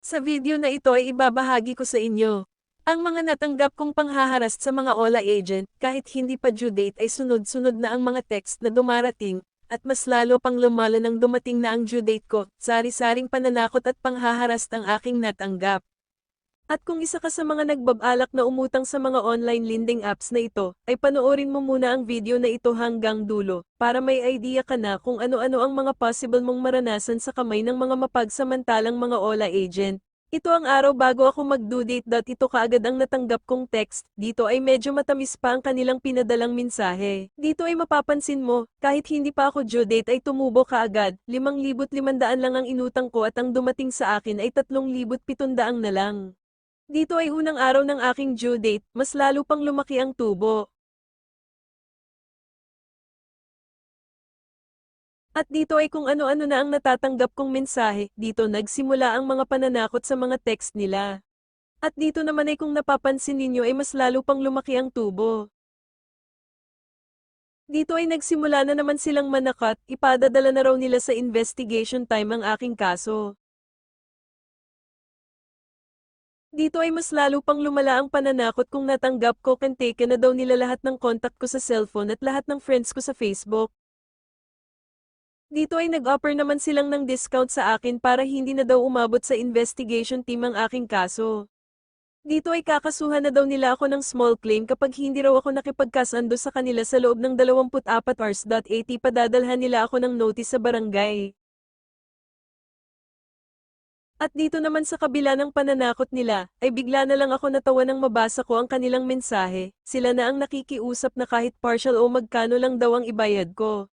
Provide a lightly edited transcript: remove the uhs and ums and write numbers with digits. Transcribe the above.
Sa video na ito ay ibabahagi ko sa inyo ang mga natanggap kong panghaharas sa mga OLA agent kahit hindi pa due date ay sunod-sunod na ang mga text na dumarating at mas lalo pang lumala nang dumating na ang due date ko. Sari-saring pananakot at panghaharas ang aking natanggap. At kung isa ka sa mga nagbabalak na umutang sa mga online lending apps na ito, ay panoorin mo muna ang video na ito hanggang dulo, para may idea ka na kung ano-ano ang mga possible mong maranasan sa kamay ng mga mapagsamantalang mga OLA agent. Ito ang araw bago ako mag-due date. Ito kaagad ang natanggap kong text. Dito ay medyo matamis pa ang kanilang pinadalang mensahe. Dito ay mapapansin mo, kahit hindi pa ako due date ay tumubo kaagad. 5,500 lang ang inutang ko at ang dumating sa akin ay 3,700 na lang. Dito ay unang araw ng aking due date, mas lalo pang lumaki ang tubo. At dito ay kung ano-ano na ang natatanggap kong mensahe. Dito nagsimula ang mga pananakot sa mga text nila. At dito naman ay kung napapansin ninyo ay mas lalo pang lumaki ang tubo. Dito ay nagsimula na naman silang manakat, ipadadala na raw nila sa investigation time ang aking kaso. Dito ay mas lalo pang lumala ang pananakot kung natanggap ko kan take na daw nila lahat ng contact ko sa cellphone at lahat ng friends ko sa Facebook. Dito ay nag-offer naman silang ng discount sa akin para hindi na daw umabot sa investigation team ang aking kaso. Dito ay kakasuhan na daw nila ako ng small claim kapag hindi raw ako nakipagkasundo sa kanila sa loob ng 24 hours. Padadalhan nila ako ng notice sa barangay. At dito naman sa kabila ng pananakot nila, ay bigla na lang ako natawa nang mabasa ko ang kanilang mensahe. Sila na ang nakikiusap na kahit partial o magkano lang daw ang ibayad ko.